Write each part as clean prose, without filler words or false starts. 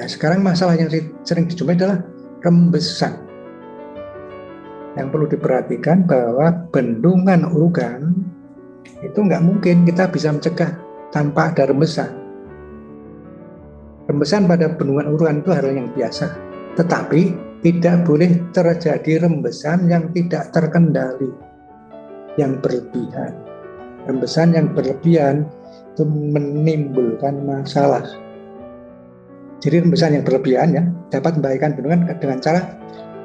Nah, sekarang masalah yang sering dijumpai adalah rembesan. Yang perlu diperhatikan bahwa bendungan urugan itu nggak mungkin kita bisa mencegah tanpa ada rembesan. Rembesan pada bendungan urugan itu hal yang biasa, tetapi tidak boleh terjadi rembesan yang tidak terkendali, yang berlebihan. Rembesan yang berlebihan itu menimbulkan masalah. Jadi rembesan yang berlebihan ya dapat membahayakan bendungan dengan cara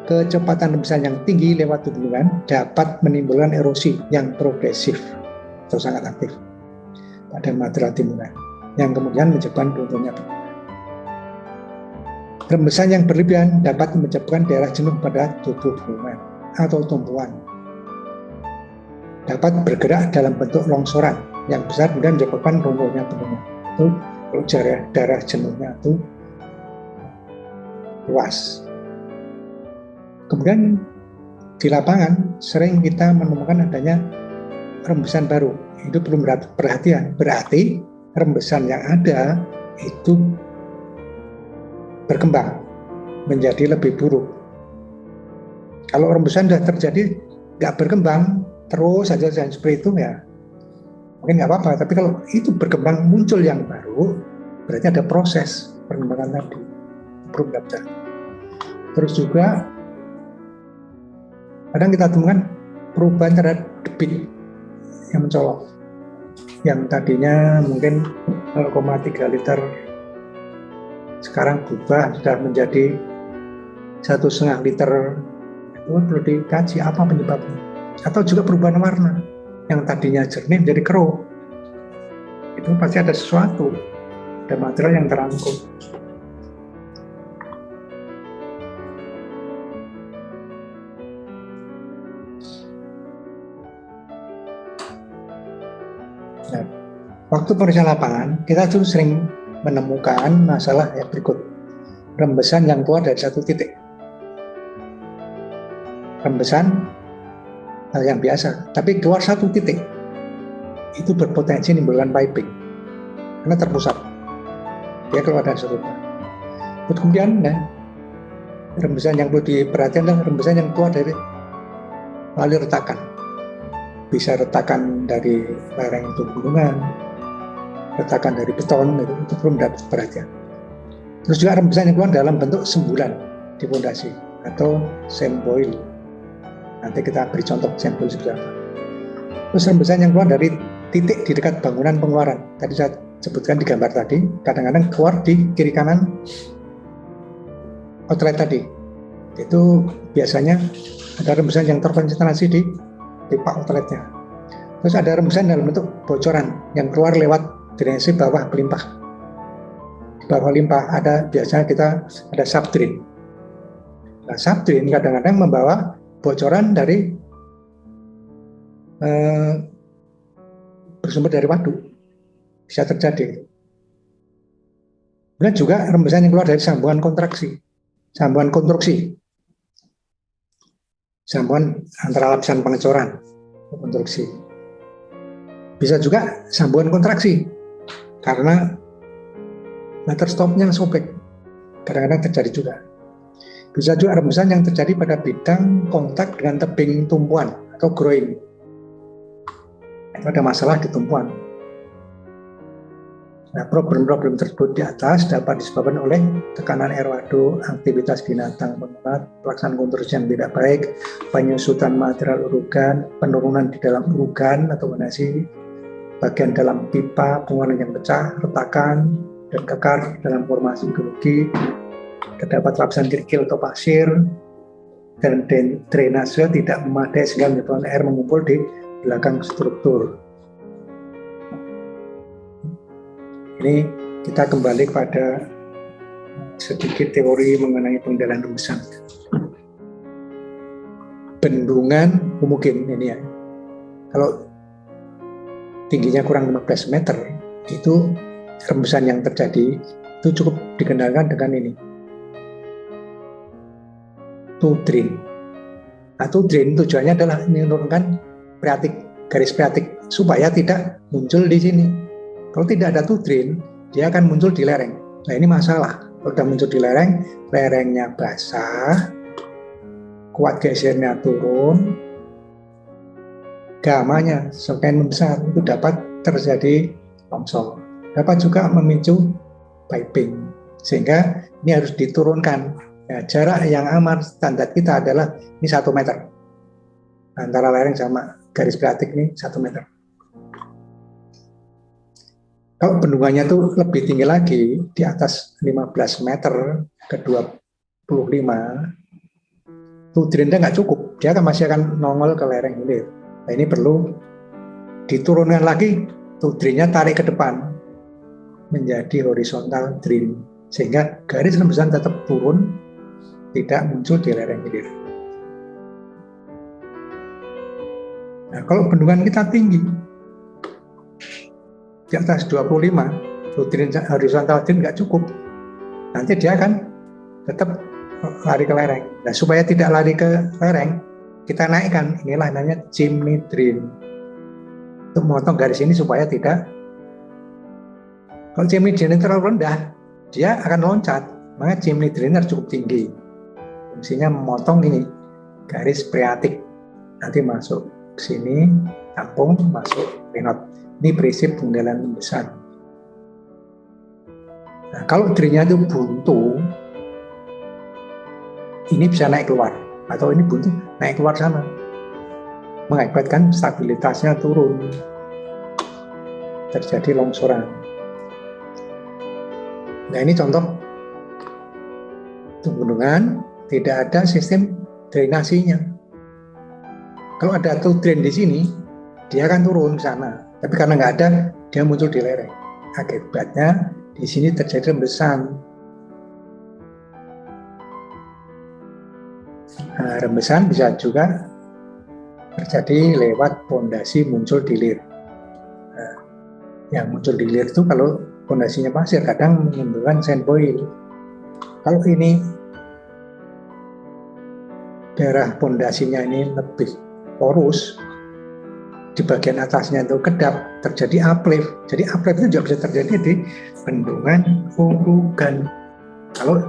kecepatan rembesan yang tinggi lewat bendungan dapat menimbulkan erosi yang progresif atau sangat aktif pada material timbunan yang kemudian menyebabkan runtuhnya bendungan. Rembesan yang berlebihan dapat menyebabkan daerah jenuh pada tubuh bendungan atau tumpuan. Dapat bergerak dalam bentuk longsoran yang besar kemudian menyebabkan runtuhnya bendungan. Itu kalau daerah jenuhnya itu luas. Kemudian di lapangan sering kita menemukan adanya rembesan baru. Itu perlu perhatian. Berarti rembesan yang ada itu berkembang menjadi lebih buruk. Kalau rembesan sudah terjadi nggak berkembang terus saja seperti itu ya mungkin nggak apa-apa. Tapi kalau itu berkembang muncul yang baru, berarti ada proses perkembangan tadi belum dapat. Terus juga kadang kita temukan perubahan terhadap debit yang mencolok, yang tadinya mungkin 0,3 liter sekarang berubah sudah menjadi 1,5 liter. Itu perlu dikaji apa penyebabnya. Atau juga perubahan warna yang tadinya jernih menjadi keruh. Itu pasti ada sesuatu, ada material yang terangkum. Nah, waktu pemeriksaan lapangan, kita tuh sering menemukan masalah yang berikut. Rembesan yang keluar dari satu titik. Rembesan hal yang biasa, tapi keluar satu titik. Itu berpotensi menimbulkan piping. Karena terpusat. Dia keluar dari satu titik. Kemudian, rembesan yang perlu diperhatikan adalah rembesan yang keluar dari melalui retakan. Bisa retakan dari lereng gunungan, retakan dari beton, itu perlu mendapat perhatian. Terus juga rembesan yang keluar dalam bentuk sembulan di fondasi atau semboil. Nanti kita beri contoh semboil seperti apa. Terus rembesan yang keluar dari titik di dekat bangunan pengeluaran. Tadi saya sebutkan di gambar tadi, kadang-kadang keluar di kiri kanan outlet tadi. Itu biasanya ada rembesan yang terkonsentrasi di pipa outletnya. Terus ada rembesan dalam bentuk bocoran yang keluar lewat drainase bawah pelimpah. Di bawah limpah ada biasanya kita ada subdrain. Nah, subdrain kadang-kadang membawa bocoran dari bersumber dari waduk. Bisa terjadi. Kemudian juga rembesan yang keluar dari sambungan konstruksi, sambungan antara lapisan pengecoran konstruksi. Bisa juga sambungan kontraksi karena meter stopnya sobek, kadang-kadang terjadi juga. Bisa juga rembesan yang terjadi pada bidang kontak dengan tebing tumpuan atau groin. Itu ada masalah di tumpuan. Nah, problem-problem tersebut di atas dapat disebabkan oleh tekanan air waduk, aktivitas binatang penguat, pelaksanaan konstruksi yang tidak baik, penyusutan material urugan, penurunan di dalam urugan atau fondasi, bagian dalam pipa, pengeluaran yang pecah, retakan, dan kekar dalam formasi geologi, terdapat lapisan kerikil atau pasir, dan drainase tidak memadai sehingga menyebabkan air mengumpul di belakang struktur. Ini kita kembali pada sedikit teori mengenai pengendalian rembesan. Bendungan mungkin ini ya, kalau tingginya kurang 15 meter, itu rembesan yang terjadi itu cukup dikendalikan dengan ini. Two drain. Nah, two drain tujuannya adalah menurunkan garis phreatik supaya tidak muncul di sini. Kalau tidak ada two drain, dia akan muncul di lereng. Nah, ini masalah. Kalau udah muncul di lereng, lerengnya basah, kuat gesernya turun, gamanya semakin membesar, itu dapat terjadi longsor. Dapat juga memicu piping, sehingga ini harus diturunkan. Ya, jarak yang aman standar kita adalah ini 1 meter antara lereng sama garis freatik, ini 1 meter. Kalau bendungannya itu lebih tinggi lagi, di atas 15 meter ke 25, itu drainnya nggak cukup, dia masih akan nongol ke lereng hilir. Nah, ini perlu diturunkan lagi, tuh drainnya tarik ke depan menjadi horizontal drain, sehingga garis rembesan tetap turun, tidak muncul di lereng hilir. Nah, kalau bendungan kita tinggi, di atas 25, horizontal drain nggak cukup, nanti dia akan tetap lari ke lereng. Nah, supaya tidak lari ke lereng, kita naikkan, inilah namanya chimney drain. Untuk memotong garis ini supaya tidak, kalau chimney drain terlalu rendah, dia akan loncat, maka chimney drain harus cukup tinggi. Fungsinya memotong ini garis freatik, nanti masuk ke sini, tampung, masuk pinot. Ini prinsip pengendalian rembesan. Nah, kalau drainnya itu buntu, ini bisa naik keluar, atau ini buntu naik keluar sana, mengakibatkan stabilitasnya turun, terjadi longsoran. Nah, ini contoh bendungan tidak ada sistem drainasinya. Kalau ada tuh drain di sini, dia akan turun ke sana. Tapi karena nggak ada, dia muncul di lereng. Akibatnya di sini terjadi rembesan. Nah, rembesan bisa juga terjadi lewat pondasi muncul di lir. Nah, yang muncul di lir itu kalau pondasinya pasir, kadang menimbulkan sand boil. Kalau ini daerah pondasinya ini lebih porus, di bagian atasnya itu kedap, terjadi uplift. Jadi uplift itu juga bisa terjadi di bendungan urugan. Kalau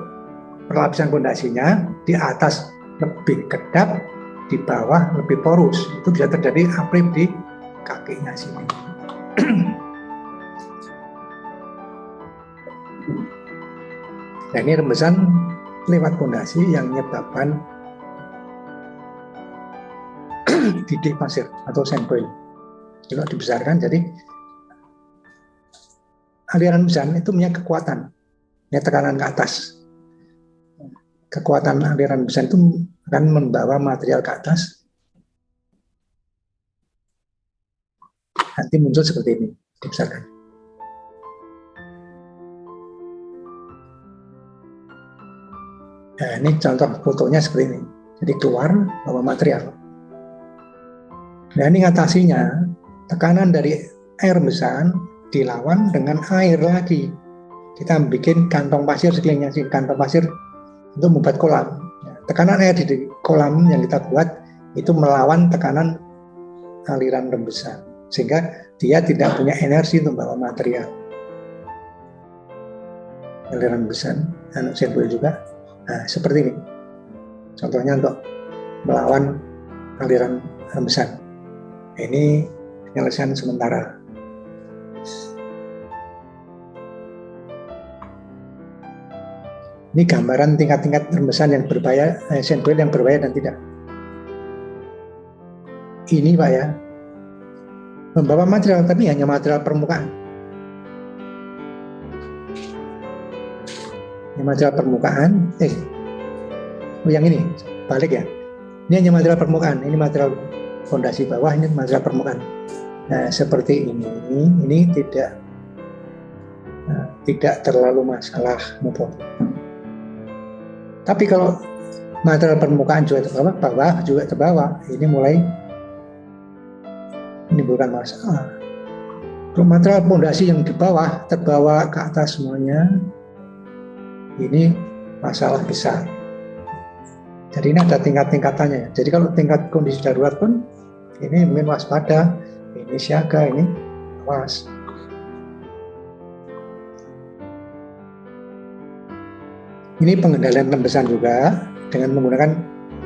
perlapisan pondasinya di atas lebih kedap, di bawah lebih porus, itu bisa terjadi uplift di kakinya sini. Nah, ini rembesan lewat pondasi yang menyebabkan didih pasir atau sand boil. Kalau dibesarkan, jadi aliran rembesan itu punya kekuatan, punya tekanan ke atas. Kekuatan aliran rembesan itu akan membawa material ke atas, nanti muncul seperti ini, dibesarkan. Nah, ini contoh fotonya seperti ini. Jadi keluar bawa material. Nah, ini ngatasinya, tekanan dari air rembesan dilawan dengan air lagi. Kita bikin kantong pasir sekelilingnya, kantong pasir untuk membuat kolam. Tekanan air di kolam yang kita buat itu melawan tekanan aliran rembesan, sehingga dia tidak punya energi untuk membawa material. Aliran rembesan, sand boil juga. Nah, seperti ini. Contohnya untuk melawan aliran rembesan. Ini penyelesaian sementara. Ini gambaran tingkat-tingkat rembesan yang berbahaya, sand boil yang berbahaya dan tidak. Ini Pak ya, membawa material tapi hanya material permukaan. Ini material permukaan, yang ini balik ya. Ini hanya material permukaan, ini material fondasi bawah, ini material permukaan. Nah, seperti ini tidak terlalu masalah, tapi kalau material permukaan juga terbawa, bawah juga terbawa, ini mulai menimbulkan masalah. Kalau material fondasi yang di bawah terbawa ke atas semuanya, ini masalah besar. Jadi ini ada tingkat-tingkatannya. Jadi kalau tingkat kondisi darurat pun, ini mungkin waspada, ini siaga, ini awas. Ini pengendalian rembesan juga dengan menggunakan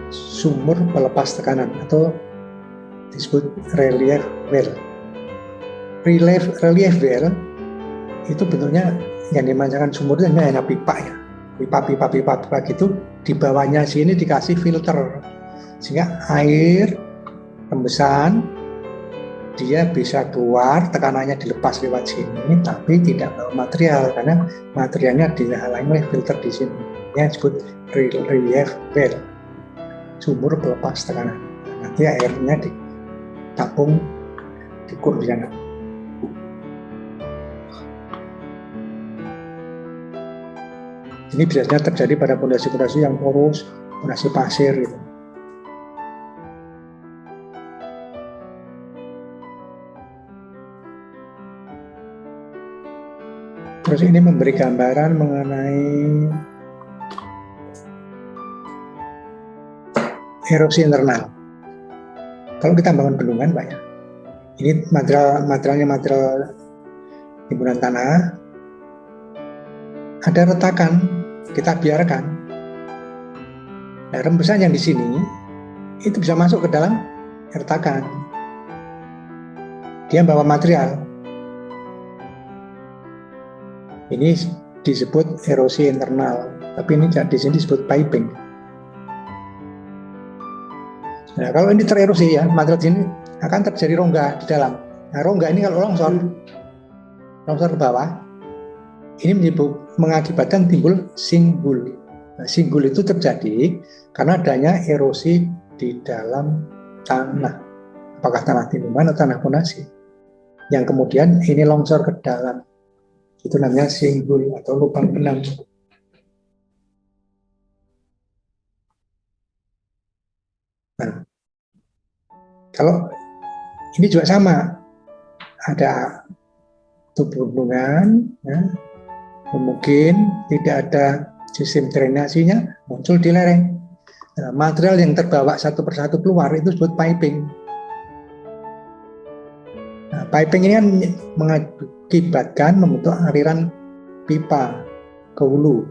sumur pelepas tekanan atau disebut relief well. Relief well itu bentuknya yang dimanjakan sumur itu hanya pipa ya, pipa gitu. Di bawahnya sini dikasih filter sehingga air rembesan dia bisa keluar, tekanannya dilepas lewat sini, tapi tidak bawa material karena materialnya dihalangi oleh filter di sini. Yang disebut relief well, sumur pelepas tekanan. Nanti airnya ditampung di kur di sana. Ini biasanya terjadi pada pondasi-pondasi yang poros, pondasi pasir gitu. Terus ini memberi gambaran mengenai erosi internal. Kalau kita bangun bendungan, Pak ya, ini materialnya material timbunan tanah, ada retakan, kita biarkan. Nah, rembesan yang di sini itu bisa masuk ke dalam retakan. Dia bawa material. Ini disebut erosi internal, tapi ini di sini disebut piping. Nah, kalau ini tererosi ya, material sini akan terjadi rongga di dalam. Nah, rongga ini kalau longsor ke bawah, ini mengakibatkan timbul singgul. Nah, singgul itu terjadi karena adanya erosi di dalam tanah, apakah tanah timbunan atau tanah fondasi, yang kemudian ini longsor ke dalam. Itu namanya singgul atau lubang benang. Nah, kalau ini juga sama, ada tubuh bendungan, ya, mungkin tidak ada sistem drainasinya, muncul di lereng. Nah, material yang terbawa satu persatu keluar itu disebut piping. Nah, piping ini kan mengakibatkan membentuk aliran pipa ke hulu.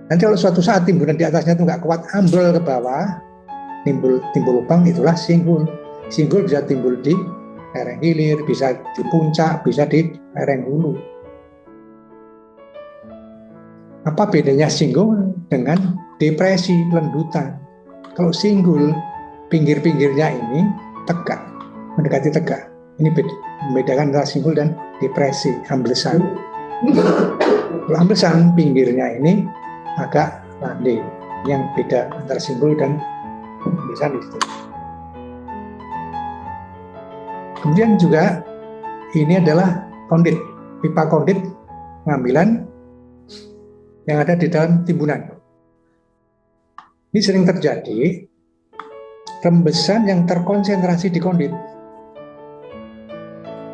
Nanti kalau suatu saat timbunan di atasnya itu nggak kuat, ambrol ke bawah, timbul lubang, itulah singgul. Singgul bisa timbul di lereng hilir, bisa di puncak, bisa di lereng hulu. Apa bedanya singgul dengan depresi, lendutan? Kalau singgul, pinggir-pinggirnya ini tegak, mendekati tegak. Ini membedakan antara singgul dan depresi, amblesan. Kalau amblesan, pinggirnya ini agak landai. Yang beda antara singgul dan amblesan itu. Kemudian juga ini adalah kondit, pipa kondit pengambilan yang ada di dalam timbunan. Ini sering terjadi rembesan yang terkonsentrasi di kondit.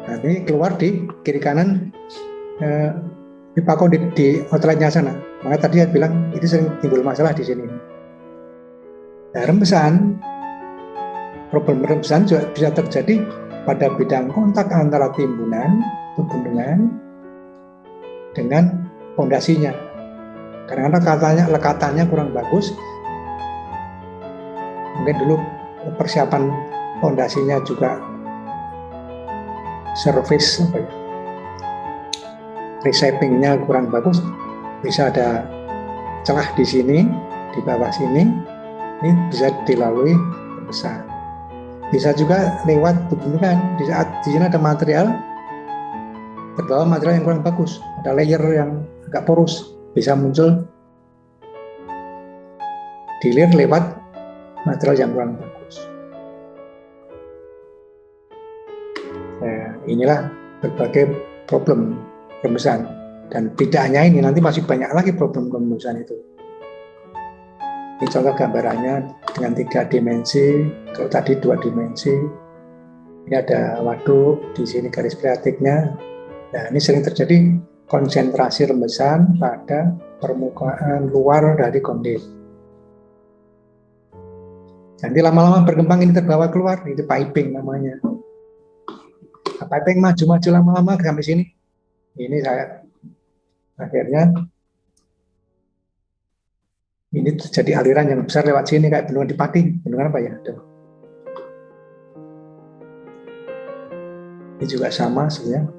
Nah, ini keluar di kiri kanan pipa kondit di outletnya sana. Maka tadi saya bilang itu sering timbul masalah di sini. Nah, problem rembesan juga bisa terjadi pada bidang kontak antara timbunan atau bendungan dengan fondasinya. Karena lekatannya kurang bagus. Mungkin dulu persiapan fondasinya juga service reshapingnya kurang bagus, bisa ada celah di sini, di bawah sini, ini bisa dilalui rembesan. Bisa juga lewat bendungan, di saat di sini ada material, terbawa material yang kurang bagus, ada layer yang agak porus, bisa muncul dilir lewat material yang kurang bagus. Nah, inilah berbagai problem rembesan, dan tidak hanya ini, nanti masih banyak lagi problem rembesan itu. Ini contoh gambarannya dengan 3 dimensi, kalau tadi 2 dimensi. Ini ada waduk, di sini garis priatiknya. Nah, ini sering terjadi konsentrasi rembesan pada permukaan luar dari kondit. Nanti lama-lama berkembang ini terbawa keluar, itu piping namanya. Nah, piping maju-maju lama-lama sampai sini. Ini saya akhirnya Ini terjadi aliran yang besar lewat sini kayak bendungan di Pati. Bendungan apa ya? Ini juga sama sebenarnya.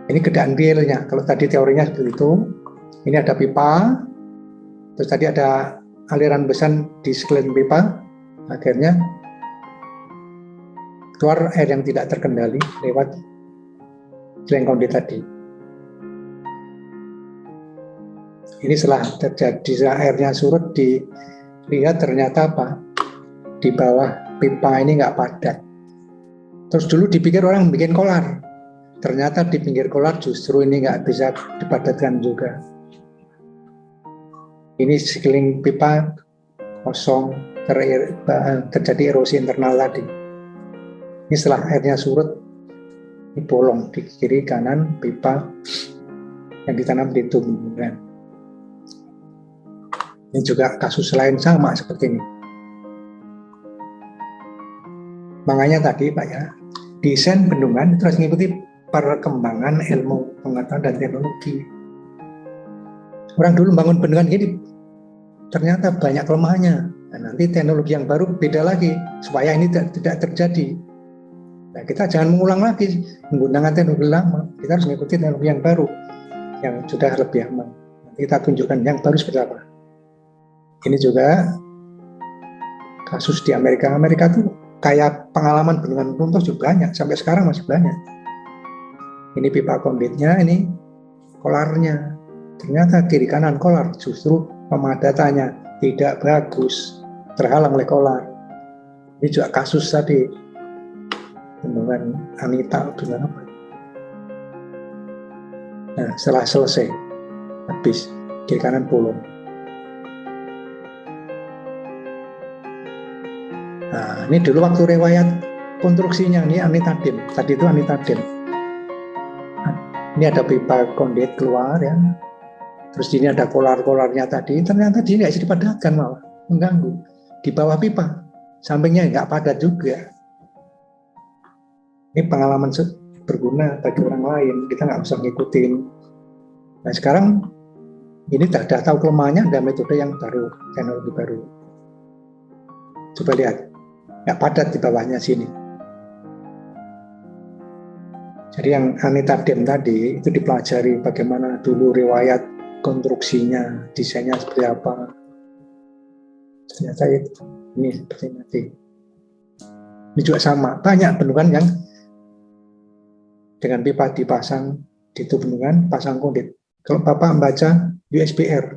Ini keadaan realnya. Kalau tadi teorinya seperti itu, ini ada pipa, terus tadi ada aliran besar di sekeliling pipa, akhirnya keluar air yang tidak terkendali lewat sekeliling kondet tadi. Ini setelah terjadi airnya surut, dilihat ternyata apa? Di bawah pipa ini nggak padat. Terus dulu dipikir orang bikin kolar, ternyata di pinggir kolar justru ini nggak bisa dipadatkan juga. Ini sekeliling pipa kosong, terjadi erosi internal tadi. Ini setelah airnya surut, ini bolong di kiri kanan pipa yang ditanam di tumbuhan. Ini juga kasus lain sama seperti ini. Makanya tadi Pak ya, desain bendungan terus mengikuti perkembangan ilmu pengetahuan dan teknologi. Orang dulu bangun bendungan ini ternyata banyak kelemahannya. Nah, nanti teknologi yang baru beda lagi supaya ini tidak terjadi. Nah, kita jangan mengulang lagi menggunakan teknologi lama. Kita harus mengikuti teknologi yang baru yang sudah lebih aman. Nanti kita tunjukkan yang baru seperti apa. Ini juga kasus di Amerika. Amerika tuh kayak pengalaman bendungan runtuh juga banyak, sampai sekarang masih banyak. Ini pipa konditnya, ini kolarnya. Ternyata kiri kanan kolar justru pemadatannya tidak bagus, terhalang oleh kolar. Ini juga kasus tadi bendungan Anita, bendungan apa? Nah, setelah selesai, habis kiri kanan bolong. Nah, ini dulu waktu riwayat konstruksinya, ini Anita Dam. Tadi itu Anita Dam. Nah, ini ada pipa kondit keluar ya. Terus ini ada kolar-kolarnya tadi. Ternyata dia nggak bisa dipadatkan malah, mengganggu. Di bawah pipa, sampingnya nggak padat juga. Ini pengalaman berguna bagi orang lain. Kita nggak usah ngikutin. Nah sekarang ini sudah tahu kelemahannya, ada metode yang baru, teknologi baru. Coba lihat. Nggak padat di bawahnya sini. Jadi yang Anita Dam tadi itu dipelajari bagaimana dulu riwayat konstruksinya, desainnya seperti apa. Ternyata ini seperti nanti. Ini juga sama, banyak bendungan yang dengan pipa dipasang di itu bendungan, pasang kondit. Kalau Bapak membaca USBR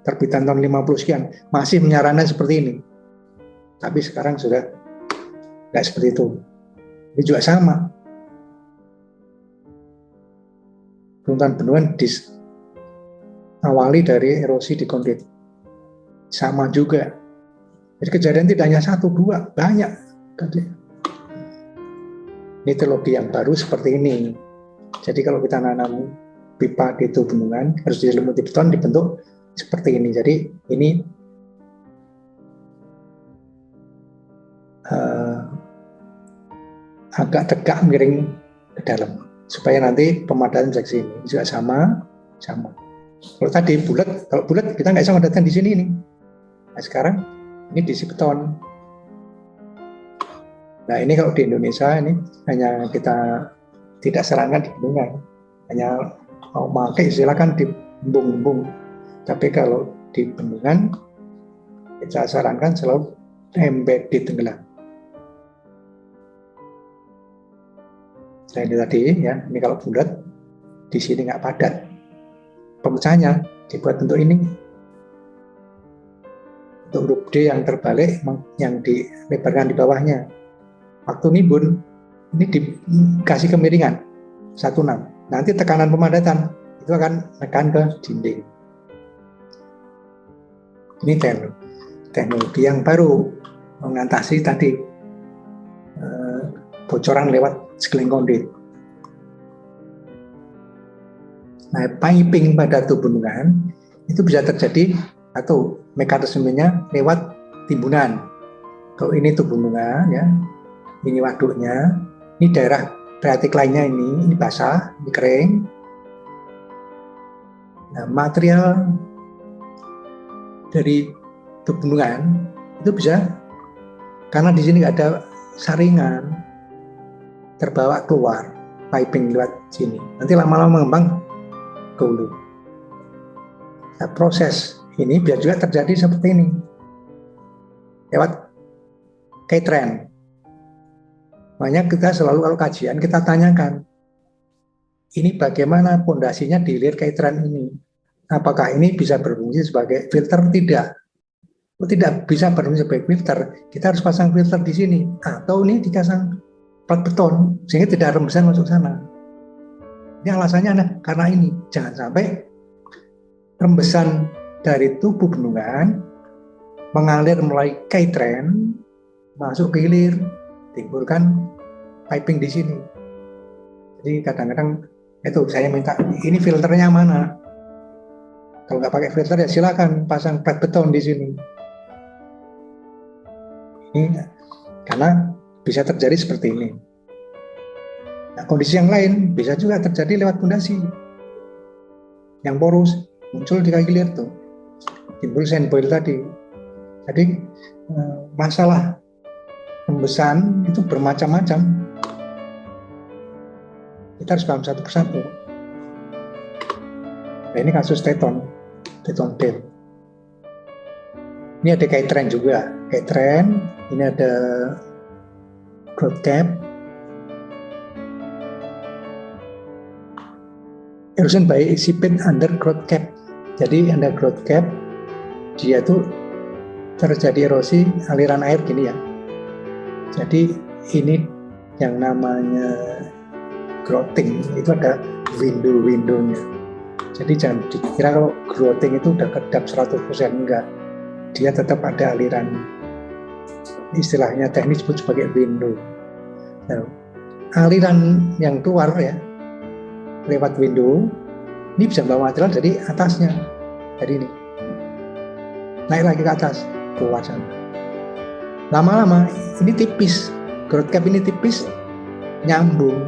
terbitan tahun 50 sekian, masih menyarankan seperti ini. Tapi sekarang sudah nggak seperti itu. Ini juga sama. Runtuhan bendungan awali dari erosi di kondit. Sama juga. Jadi kejadian tidak hanya 1, 2, banyak. Ini teknologi yang baru seperti ini. Jadi kalau kita nanam pipa di itu bendungan, harus diselimuti beton dibentuk seperti ini. Jadi ini agak tegak miring ke dalam supaya nanti pemadatan bisa ke sini. Juga sama. Kalau tadi bulat, kalau bulat kita nggak bisa memadatkan di sini nih. Nah sekarang ini diisi beton. Nah ini kalau di Indonesia ini hanya kita tidak sarankan di bendungan, hanya mau pakai silakan di embung-embung. Tapi kalau di bendungan kita sarankan selalu embed di tenggelam. Nah ini tadi ya, ini kalau bulat di sini nggak padat, pemecahnya dibuat bentuk ini, untuk huruf D yang terbalik yang dilebarkan di bawahnya. Waktu nimbun ini dikasih kemiringan 16. Nanti tekanan pemadatan itu akan tekan ke dinding. Ini teknologi yang baru mengatasi tadi bocoran lewat sekeliling kondit. Nah, piping pada tubuh bendungan itu bisa terjadi atau mekanismenya lewat timbunan. Kalau ini tubuh bendungan ya, ini waduknya, ini daerah freatik lainnya ini basah, ini kering. Nah, material dari bendungan itu bisa, karena di sini nggak ada saringan, terbawa keluar piping lewat sini. Nanti lama-lama mengembang ke hulu. Nah, proses ini biar juga terjadi seperti ini lewat K-trend. Makanya kita selalu kalau kajian kita tanyakan, ini bagaimana pondasinya di hilir K-trend ini? Apakah ini bisa berfungsi sebagai filter? Tidak. Tidak bisa berfungsi sebagai filter. Kita harus pasang filter di sini, atau ini dikasang plat beton sehingga tidak ada rembesan masuk sana. Ini alasannya karena ini jangan sampai rembesan dari tubuh bendungan mengalir mulai K-trend masuk ke hilir, timbulkan piping di sini. Jadi kadang-kadang itu saya minta, ini filternya mana? Kalau nggak pakai filter ya silakan pasang plat beton di sini. Ini karena bisa terjadi seperti ini. Nah, kondisi yang lain bisa juga terjadi lewat pondasi yang porus, muncul di kaki hilir tuh, timbul sandboil tadi. Jadi masalah rembesan itu bermacam-macam. Kita harus paham satu persatu. Nah, ini kasus Teton Dale. Ini ada K-trend juga. K-trend, ini ada growth cap. Erosion by seepage under growth cap. Jadi under growth cap, dia tuh terjadi erosi aliran air gini ya. Jadi ini yang namanya growthing itu ada window-windownya. Jadi jangan dikira kalau growthing itu udah kedap 100%, enggak. Dia tetap ada aliran. Istilahnya teknis disebut sebagai window. Nah, aliran yang keluar ya lewat window ini bisa bawa material dari atasnya, dari ini naik lagi ke atas keluar sana. Lama-lama ini tipis, growth cap ini tipis, nyambung.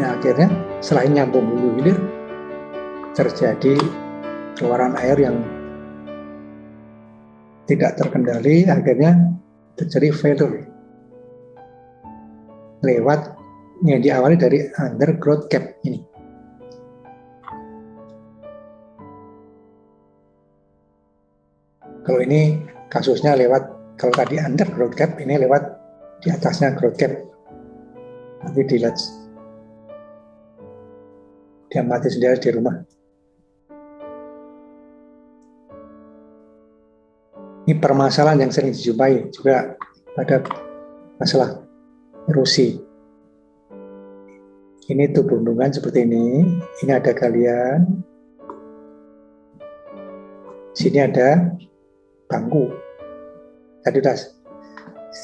Nah akhirnya selain nyambung hulu hilir, terjadi keluaran air yang tidak terkendali, akhirnya terjadi failure lewat yang diawali dari under growth cap ini. Kalau ini kasusnya lewat, kalau tadi under growth cap, ini lewat di atasnya growth cap. Nanti dilihat, dia mati sendiri di rumah. Ini permasalahan yang sering dijumpai juga pada masalah erosi. Ini tubuh bendungan seperti ini ada galian, sini ada bangku. Tadi sudah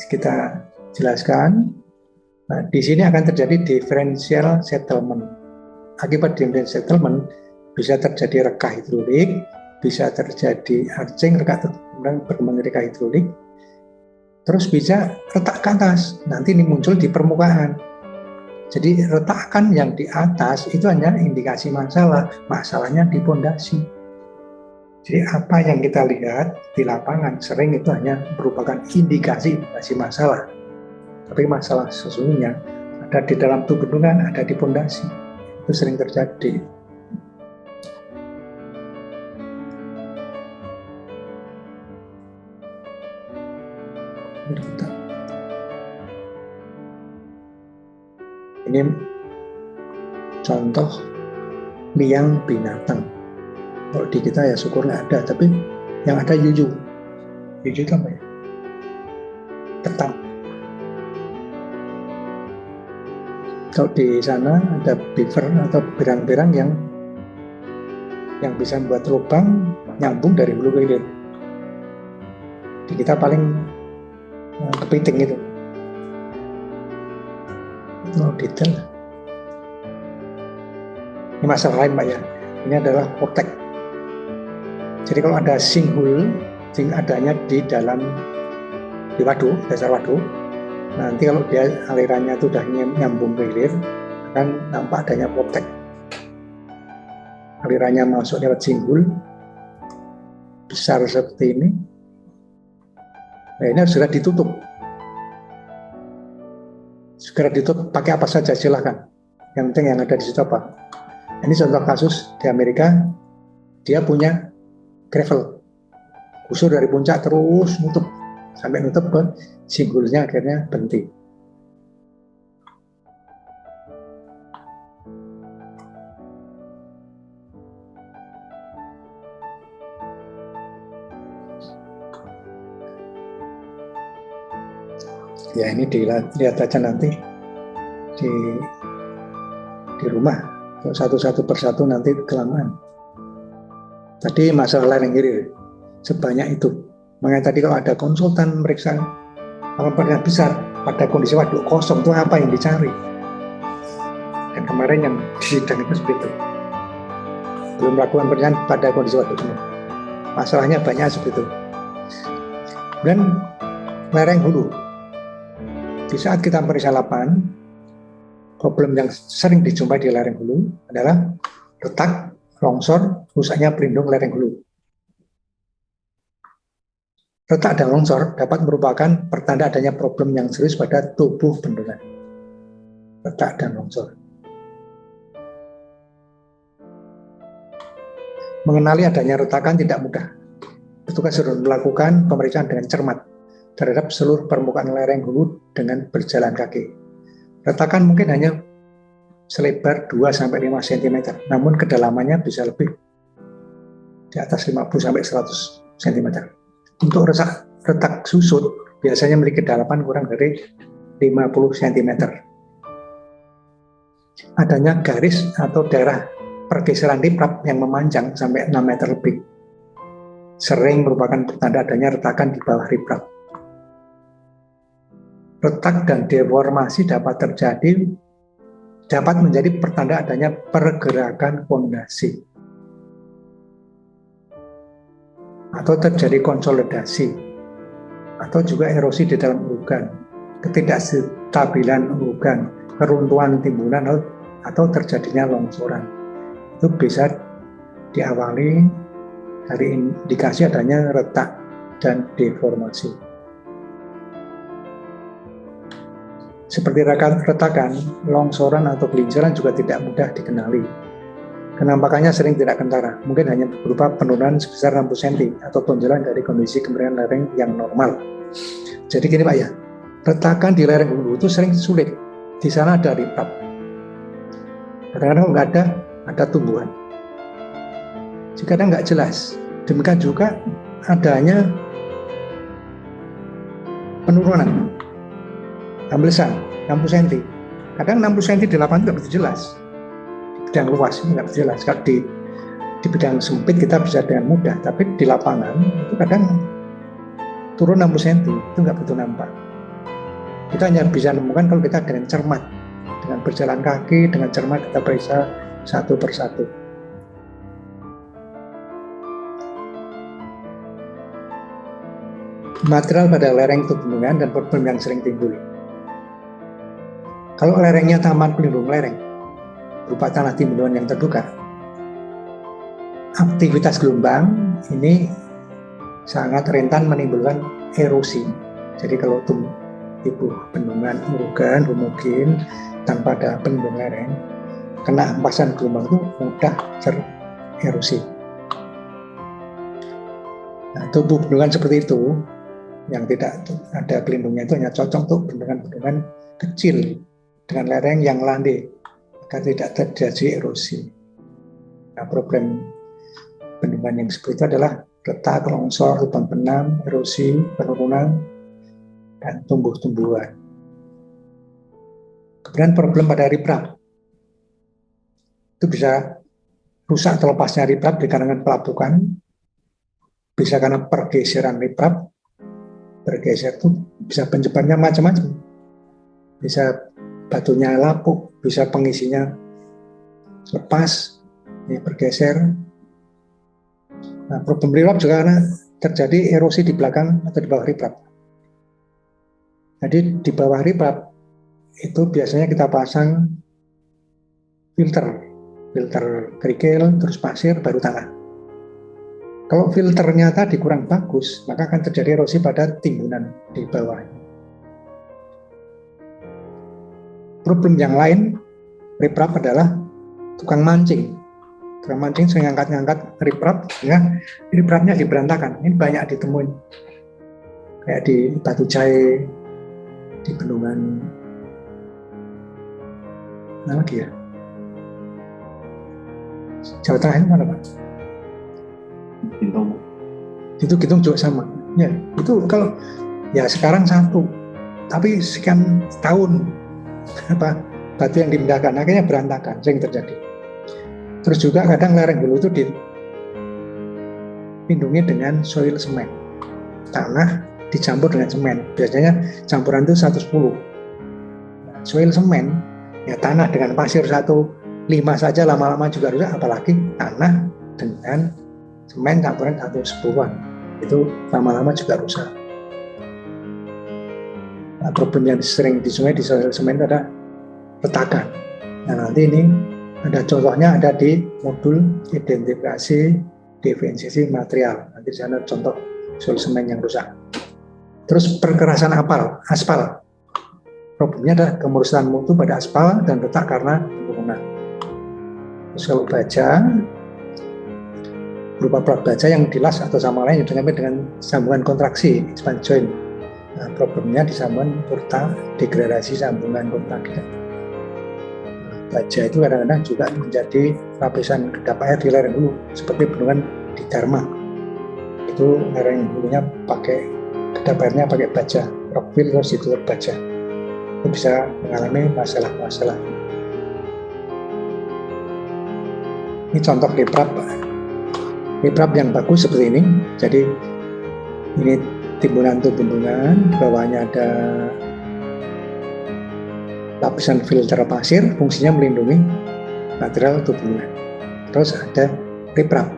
kita jelaskan. Nah, di sini akan terjadi differential settlement. Akibat differential settlement bisa terjadi rekah hidrolik, bisa terjadi arcing, berkembang rekah hidrolik, terus bisa retak ke atas. Nanti ini muncul di permukaan. Jadi retakan yang di atas itu hanya indikasi masalah, masalahnya di pondasi. Jadi apa yang kita lihat di lapangan sering itu hanya merupakan indikasi masalah. Tapi masalah sesungguhnya ada di dalam tubuh bendungan, ada di pondasi. Itu sering terjadi. Ini contoh liang binatang. Kalau di kita ya syukur nggak ada, tapi yang ada yuyu. Yuyu itu apa ya? Ketam. Kalau di sana ada beaver atau berang-berang yang bisa membuat lubang nyambung dari hulu ke hilir. Di kita paling kepiting itu. Oh, detail. Ini masalah lain Pak ya. Ini adalah vortex. Jadi kalau ada sinkhole, adanya di dalam waduk, dasar waduk. Nanti kalau dia alirannya itu sudah nyambung ke hilir, akan nampak adanya vortex. Alirannya masuk lewat sinkhole, besar seperti ini. Nah, ini harus segera ditutup. Segera ditutup pakai apa saja silahkan. Yang penting yang ada di situ apa. Ini contoh kasus di Amerika, dia punya gravel, gusur dari puncak terus nutup sampai nutup ke singgulnya, akhirnya berhenti. Ya ini dilihat aja nanti di rumah, satu persatu nanti kelamaan. Tadi masalah lereng hilir sebanyak itu. Makanya tadi kalau ada konsultan meriksa pernah besar pada kondisi waduk kosong itu apa yang dicari? Dan kemarin yang di sidang itu seperti itu, belum melakukan penelitian pada kondisi waduk penuh. Masalahnya banyak seperti itu. Dan lereng hulu, di saat kita meriksa lapangan, problem yang sering dijumpai di lereng hulu adalah retak, longsor, rusaknya pelindung lereng hulu. Retak dan longsor dapat merupakan pertanda adanya problem yang serius pada tubuh bendungan. Retak dan longsor. Mengenali adanya retakan tidak mudah. Petugas harus melakukan pemeriksaan dengan cermat terhadap seluruh permukaan lereng hulu dengan berjalan kaki. Retakan mungkin hanya selebar 2-5 cm, namun kedalamannya bisa lebih di atas 50-100 cm. Untuk retak susut biasanya memiliki kedalaman kurang dari 50 cm. Adanya garis atau daerah pergeseran riprap yang memanjang sampai 6 meter lebih sering merupakan pertanda adanya retakan di bawah riprap. Retak dan deformasi dapat menjadi pertanda adanya pergerakan pondasi atau terjadi konsolidasi atau juga erosi di dalam urugan, ketidakstabilan urugan, keruntuhan timbunan atau terjadinya longsoran. Itu bisa diawali dari indikasi adanya retak dan deformasi. Seperti retakan, longsoran atau gelinciran juga tidak mudah dikenali. Penampakannya sering tidak kentara, mungkin hanya berupa penurunan sebesar 60 cm atau tonjolan dari kondisi kemiringan lereng yang normal. Jadi gini Pak ya, retakan di lereng hulu itu sering sulit. Di sana ada riprap. Kadang-kadang nggak ada tumbuhan. Kadang nggak jelas. Demikian juga adanya penurunan, amblesan 60 cm. Kadang 60 cm di lapangan nggak begitu jelas. Di bidang luas nggak begitu jelas. Kalau di bidang sempit kita bisa dengan mudah, tapi di lapangan itu kadang turun 60 cm itu nggak begitu nampak. Kita hanya bisa menemukan kalau kita dengan cermat, dengan berjalan kaki, dengan cermat kita periksa satu persatu. Material pada lereng itu bendungan dan problem yang sering timbul. Kalau lerengnya taman pelindung lereng berupa tanah timbunan yang terbuka, aktivitas gelombang ini sangat rentan menimbulkan erosi. Jadi kalau tipe bendungan urugan, homogen tanpa ada pelindung lereng, kena empasan gelombang itu mudah tererosi. Nah, tubuh bendungan seperti itu yang tidak ada pelindungnya itu hanya cocok untuk bendungan-bendungan kecil dengan lereng yang landai agar tidak terjadi erosi. Nah, problem bendungan yang seperti itu adalah retak, longsor, lubang benam, erosi, penurunan, dan tumbuh-tumbuhan. Kemudian problem pada riprap itu bisa rusak terlepasnya riprap dikarenakan pelapukan, bisa karena pergeseran riprap. Bergeser itu bisa penyebabnya macam-macam, bisa batunya lapuk, bisa pengisinya lepas, ya bergeser. Nah, problem riprap juga karena terjadi erosi di belakang atau di bawah riprap. Jadi di bawah riprap itu biasanya kita pasang filter kerikil, terus pasir, baru tanah. Kalau filternya tadi kurang bagus, maka akan terjadi erosi pada timbunan di bawah. Problem yang lain, riprap adalah tukang mancing. Tukang mancing sering ngangkat-ngangkat riprap, ya, riprapnya diberantakan. Ini banyak ditemuin. Kayak di Batu Jahe, di bendungan mana lagi ya? Jawa Tengah itu mana, Pak? Gitung juga sama. Ya, itu kalau ya sekarang satu, tapi sekian tahun batu yang dipindahkan akhirnya berantakan, sering terjadi. Terus juga kadang lereng Hulu itu dilindungi dengan soil semen, tanah dicampur dengan semen. Biasanya campuran itu 110. Soil semen, ya tanah dengan pasir 1,5 saja lama-lama juga rusak, apalagi tanah dengan semen campuran 110-an. Itu lama-lama juga rusak. Nah, problem yang sering di sungai di soil semen itu ada retakan. Nah, nanti ini ada contohnya, ada di modul identifikasi definisi material. Nanti di sana contoh soil semen yang rusak. Terus perkerasan aspal. Problemnya adalah kemerusakan mutu pada aspal dan retak karena penurunan. Terus kalau baja, berupa plat baja yang dilas atau sama lain dengan sambungan kontraksi, expand joint. Nah, problemnya di sambungan kurta degradasi sambungan kontak. Baja itu kadang-kadang juga menjadi lapisan kedap air di lereng hulu, seperti bendungan di Dharma. Itu lereng hulunya pakai kedap airnya pakai baja, rockfill terus ditutup baja. Itu bisa mengalami masalah-masalah. Ini contoh riprap yang bagus seperti ini. Jadi ini timbunan, bawahnya ada lapisan filter pasir, fungsinya melindungi material timbunan. Terus ada riprap.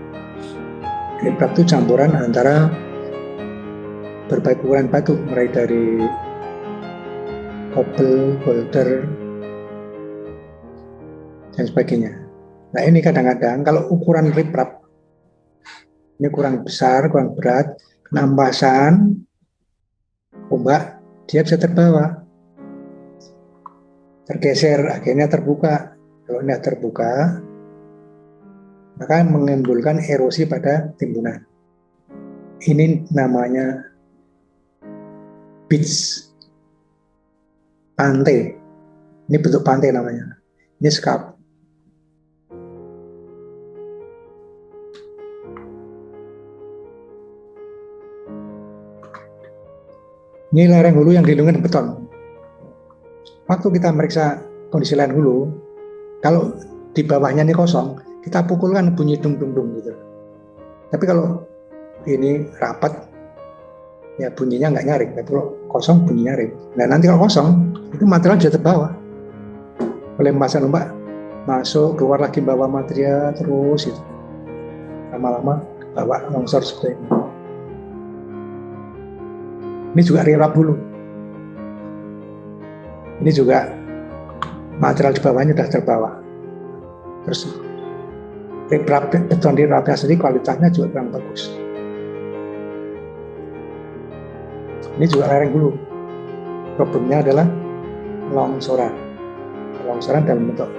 Riprap itu campuran antara berbagai ukuran batu, mulai dari cobble, boulder, dan sebagainya. Nah, ini kadang-kadang kalau ukuran riprap ini kurang besar, kurang berat, kena empasan, ombak, dia bisa terbawa, tergeser, akhirnya terbuka. Kalau tidak terbuka, maka menimbulkan erosi pada timbunan. Ini namanya beach, pantai. Ini bentuk pantai namanya. Ini scarp. Ini lereng hulu yang dilindungi dengan beton. Waktu kita meriksa kondisi lereng hulu, kalau di bawahnya ini kosong, kita pukulkan bunyi dung-dung-dung gitu. Tapi kalau ini rapat, ya bunyinya nggak nyaring. Tapi kalau kosong bunyi nyaring. Nah, nanti kalau kosong, itu material sudah terbawa oleh empasan ombak, masuk keluar lagi bawa material terus itu. Lama-lama bawa longsor seperti ini. Ini juga riprap dulu. Ini juga material di bawahnya sudah terbawa. Terus riprap beton di riprapnya sendiri kualitasnya juga kurang bagus. Ini juga lereng hulu. Problemnya adalah longsoran. Longsoran dalam bentuk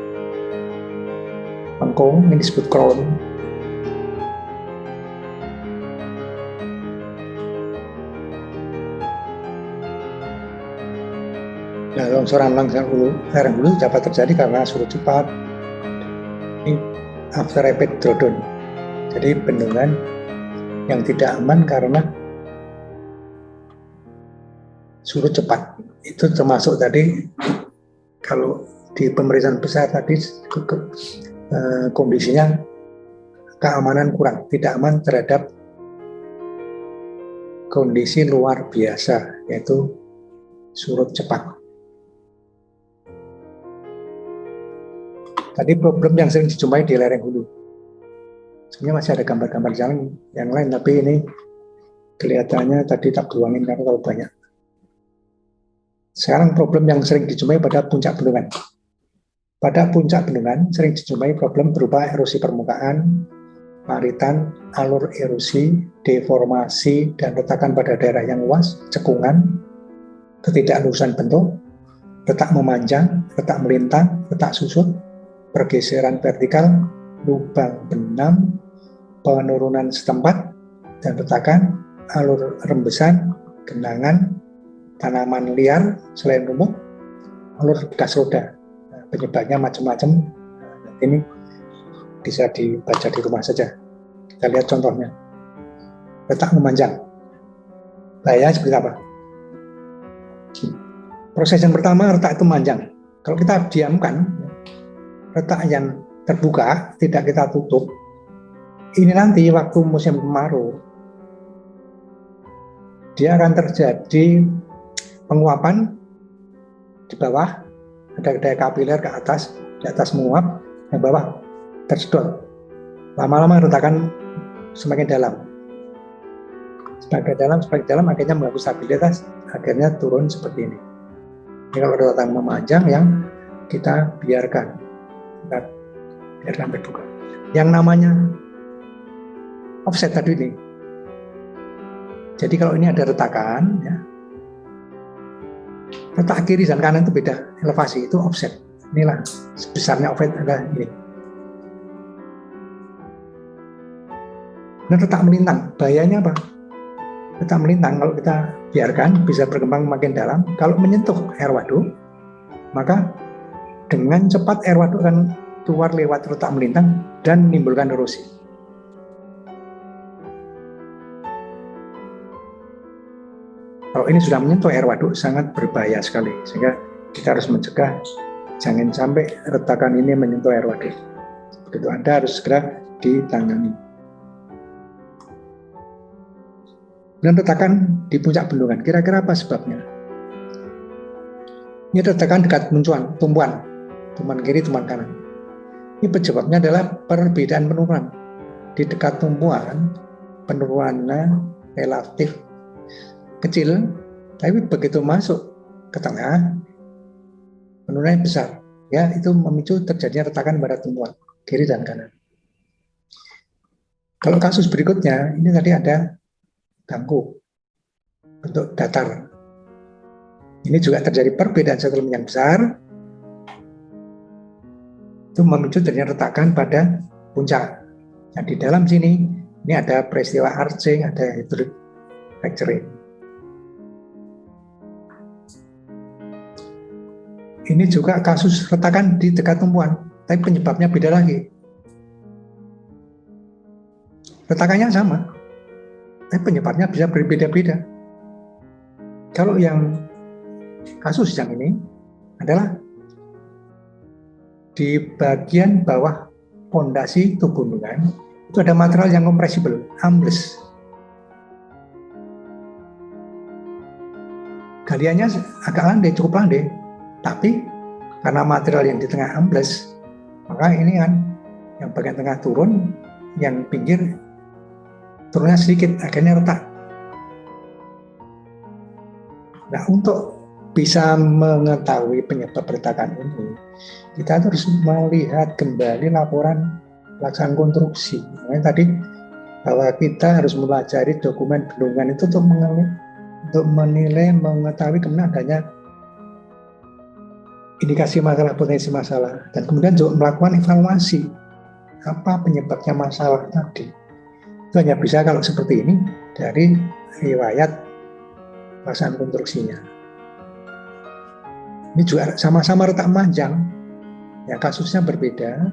lengkung, ini disebut crown. Nah, longsoran lereng hulu dapat terjadi karena surut cepat. Ini after rapid drawdown. Jadi bendungan yang tidak aman karena surut cepat. Itu termasuk tadi kalau di pemeriksaan besar tadi kondisinya keamanan kurang, tidak aman terhadap kondisi luar biasa, yaitu surut cepat. Tadi problem yang sering dijumpai di lereng hulu. Sebenarnya masih ada gambar-gambar yang lain, tapi ini kelihatannya tadi tak tuangin karena terlalu banyak. Sekarang problem yang sering dijumpai pada puncak bendungan. Pada puncak bendungan sering dijumpai problem berupa erosi permukaan, paritan, alur erosi, deformasi, dan retakan pada daerah yang luas, cekungan, ketidaklurusan bentuk, retak memanjang, retak melintang, retak susut, pergeseran vertikal, lubang benam, penurunan setempat, dan retakan, alur rembesan, genangan, tanaman liar selain lumut, alur gas roda. Nah, penyebabnya macam-macam. Nah, ini bisa dibaca di rumah saja. Kita lihat contohnya. Retak memanjang. Bahayanya seperti apa? Proses yang pertama, retak itu memanjang. Kalau kita diamkan, retak yang terbuka, tidak kita tutup, ini nanti waktu musim kemarau, dia akan terjadi penguapan di bawah, ada daya kapiler ke atas, di atas menguap, di bawah tersedot. Lama-lama retakan semakin dalam. Semakin dalam, akhirnya mengganggu stabilitas, akhirnya turun seperti ini. Ini kalau retak memanjang yang kita biarkan terbuka. Yang namanya offset tadi ini. Jadi kalau ini ada retakan, ya, retak kiri dan kanan itu beda elevasi, itu offset. Inilah sebesarnya offset adalah ini. Dan retak melintang, bahayanya apa? Retak melintang kalau kita biarkan bisa berkembang makin dalam. Kalau menyentuh air waduk, maka dengan cepat air waduk akan keluar lewat retak melintang dan menimbulkan erosi. Kalau ini sudah menyentuh air waduk sangat berbahaya sekali, sehingga kita harus mencegah jangan sampai retakan ini menyentuh air waduk. Begitu Anda harus segera ditangani. Dan retakan di puncak bendungan, kira-kira apa sebabnya? Ini retakan dekat tumpuan kiri, tumpuan kanan. Ini penyebabnya adalah perbedaan penurunan. Di dekat tumpuan, penurunannya relatif kecil, tapi begitu masuk ke tengah, penurunannya besar. Ya, itu memicu terjadinya retakan pada tumpuan kiri dan kanan. Kalau kasus berikutnya, ini tadi ada ganggu bentuk datar. Ini juga terjadi perbedaan settlement yang besar, itu memicu terjadinya retakan pada puncak. Nah, di dalam sini ini ada peristiwa arcing, ada hydraulic fracturing. Ini juga kasus retakan di dekat tumpuan, tapi penyebabnya beda lagi. Retakannya sama, tapi penyebabnya bisa berbeda-beda. Kalau yang kasus yang ini adalah di bagian bawah pondasi tubuh gunungan itu ada material yang kompresibel, ambles. Galiannya agak landai, cukup landai, tapi karena material yang di tengah ambles, maka ini kan yang bagian tengah turun, yang pinggir turunnya sedikit, akhirnya retak. Nah, untuk bisa mengetahui penyebab retakan ini, kita harus melihat kembali laporan pelaksanaan konstruksi. Makanya tadi bahwa kita harus mempelajari dokumen bendungan itu untuk menilai, mengetahui kemana adanya indikasi masalah, potensi masalah, dan kemudian juga melakukan evaluasi apa penyebabnya masalah tadi. Itu hanya bisa kalau seperti ini dari riwayat pelaksanaan konstruksinya. Ini juga sama-sama retak memanjang, ya kasusnya berbeda.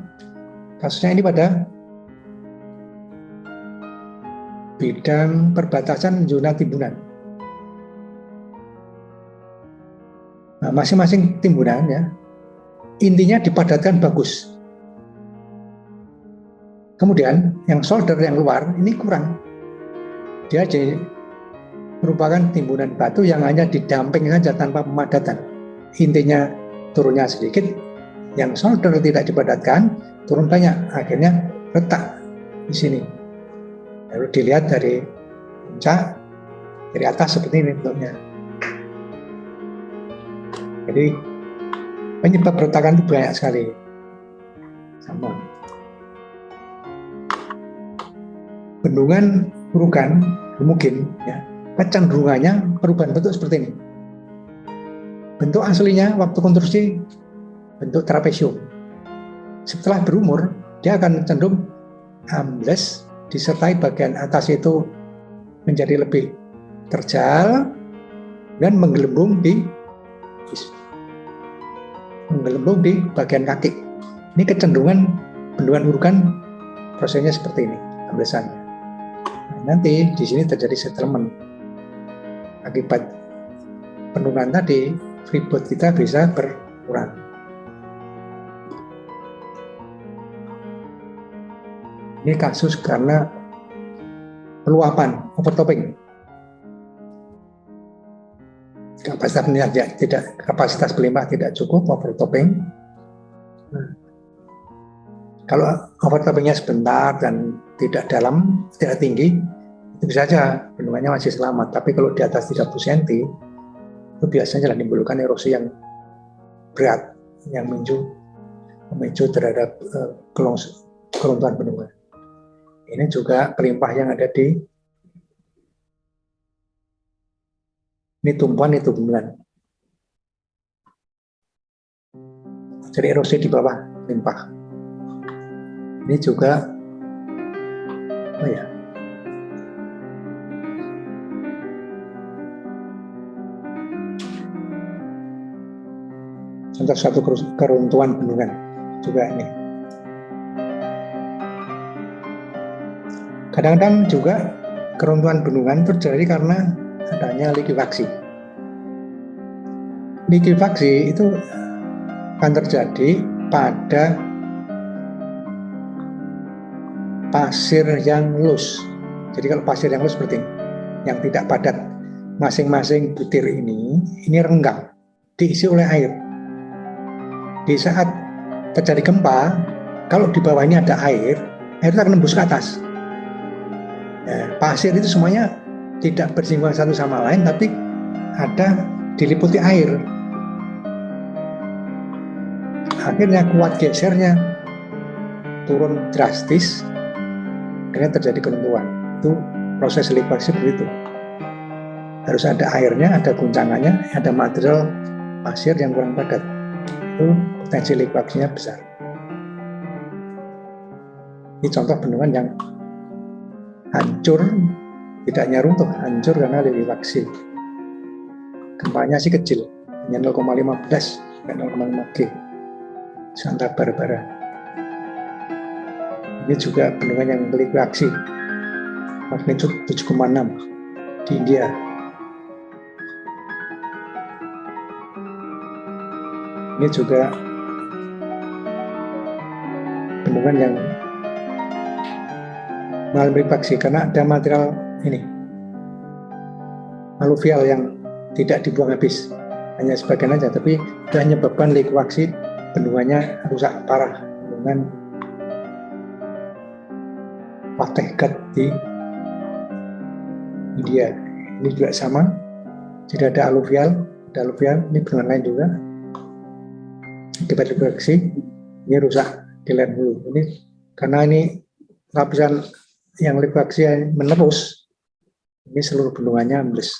Kasusnya ini pada bidang perbatasan zona timbunan. Nah, masing-masing timbunan ya, intinya dipadatkan bagus. Kemudian yang shoulder yang luar ini kurang. Dia merupakan timbunan batu yang hanya didamping saja tanpa pemadatan. Intinya turunnya sedikit, yang shoulder tidak dipadatkan, turun banyak, akhirnya retak di sini. Lalu dilihat dari puncak, dari atas seperti ini bentuknya. Jadi penyebab retakan itu banyak sekali. Sama. bendungan Urukan mungkin ya kecenderungannya perubahan bentuk seperti ini. Bentuk aslinya waktu konstruksi bentuk trapesium. Setelah berumur, dia akan cenderung ambles, disertai bagian atas itu menjadi lebih terjal dan menggelembung di bagian kaki. Ini kecenderungan bendungan Urukan prosesnya seperti ini, amblesannya. Nah, nanti di sini terjadi settlement. Akibat penurunan tadi, freeboard kita bisa berkurang. Ini kasus karena peluapan, overtopping. Kapasitas pelimpah tidak cukup, overtopping. Kalau overtoppingnya sebentar dan tidak dalam, tidak tinggi, itu bisa saja bendungannya masih selamat. Tapi kalau di atas 30 cm, itu biasanya menimbulkan erosi yang berat, yang memicu terhadap keruntuhan bendungan. Ini juga pelimpah yang ada di ini tumpuan itu bendungan. Jadi erosi di bawah pelimpah. Ini juga contoh satu keruntuhan bendungan juga ini. Kadang-kadang juga keruntuhan bendungan terjadi karena adanya likuifaksi. Likuifaksi itu akan terjadi pada pasir yang loose. Jadi kalau pasir yang loose seperti ini, yang tidak padat, masing-masing butir ini renggang, diisi oleh air. Di saat terjadi gempa, kalau di bawahnya ada air itu akan nembus ke atas. Pasir itu semuanya tidak bersinggungan satu sama lain, tapi ada diliputi air. Akhirnya kuat gesernya turun drastis, akhirnya terjadi keruntuhan. Itu proses likuifaksi begitu. Harus ada airnya, ada guncangannya, ada material pasir yang kurang padat. Itu potensi likuifaksinya besar. Ini contoh bendungan yang hancur, tidak hanya runtuh, hancur karena likuifaksi. Gempanya sih kecil, hanya 0,15 dan 0,5 G. Santa Barbara. Ini juga bendungan yang likuifaksi, magnitudo 7,6 di India. Ini juga bendungan yang mengalami likuifaksi karena ada material ini aluvial yang tidak dibuang habis, hanya sebagian aja, tapi sudah menyebabkan likuifaksi, bendungannya rusak parah. Bendungan Fatehgarh di India ini juga sama, jadi ada aluvial, ini bendungan lain juga akibat likuifaksi, ini rusak di land hulu. Ini karena ini lapisan yang likuifaksi menerus, ini seluruh bendungannya ambles.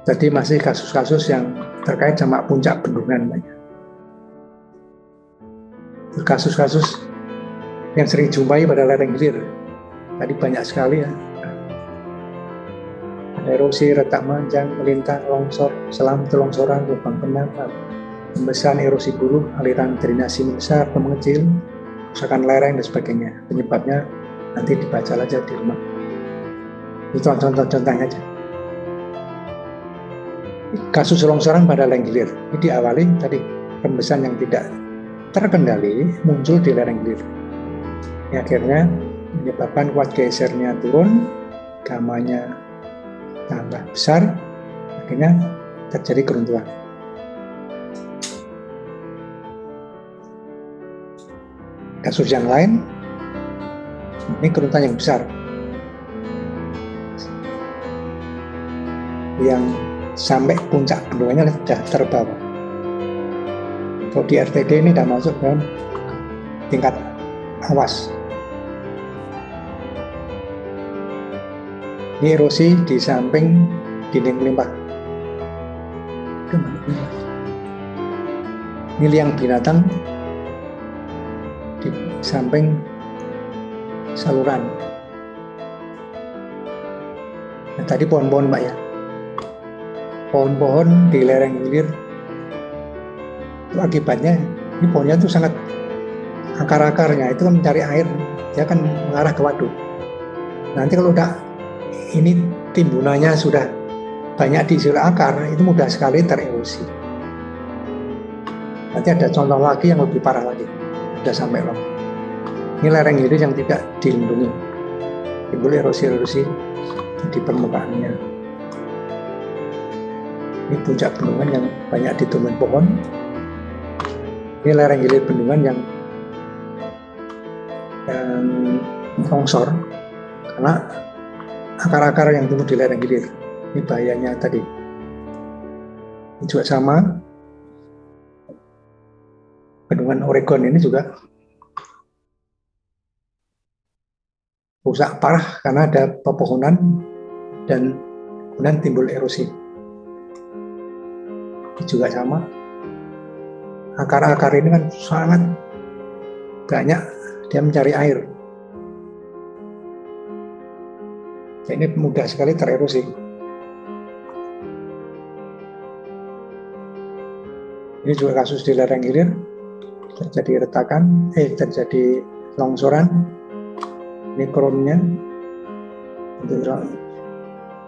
Jadi masih kasus-kasus yang terkait sama puncak bendungan banyak. Kasus-kasus yang sering jumpai pada lereng hilir tadi banyak sekali ya. Ada erosi, retak manjang, melintang, longsor, selam longsoran, lubang penambang, pembesaran erosi buruh, aliran drenase besar atau mengecil, kerusakan lereng dan sebagainya. Penyebabnya nanti dibaca aja di rumah. Itu contoh-contohnya aja. Kasus longsoran pada lereng hilir ini diawali tadi pembesaran yang tidak terkendali muncul di lereng hilir. Ini akhirnya menyebabkan kuat gesernya turun, gamanya tambah besar, akhirnya terjadi keruntuhan. Kasus yang lain, ini keruntuhan yang besar, yang sampai puncak bendungannya sudah terbawa. Kalau di RTD ini tidak masuk dalam tingkat awas. Ini erosi di samping dinding pelimpah. Ini liang binatang di samping saluran. Nah, tadi pohon-pohon Pak ya. Pohon-pohon di lereng hilir itu akibatnya ini pohonnya itu sangat akar-akarnya itu kan mencari air, dia akan mengarah ke waduk. Nanti kalau udah ini timbunannya sudah banyak diisi akar, itu mudah sekali tererosi. Nanti ada contoh lagi yang lebih parah lagi, sudah sampai loh. Ini lereng hilir yang tidak dilindungi, timbul erosi-erosi di permukaannya. Ini puncak bendungan yang banyak ditumbuhi pohon. Ini lereng hilir bendungan yang longsor karena akar-akar yang tumbuh di lereng hilir. Ini bahayanya tadi. Ini juga sama. Bendungan Oregon ini juga rusak parah karena ada pepohonan dan kemudian timbul erosi. Ini juga sama. Akar-akar ini kan sangat banyak, dia mencari air. Ini mudah sekali tererosi. Ini juga kasus di lereng hilir, terjadi retakan, terjadi longsoran. Ini koronnya.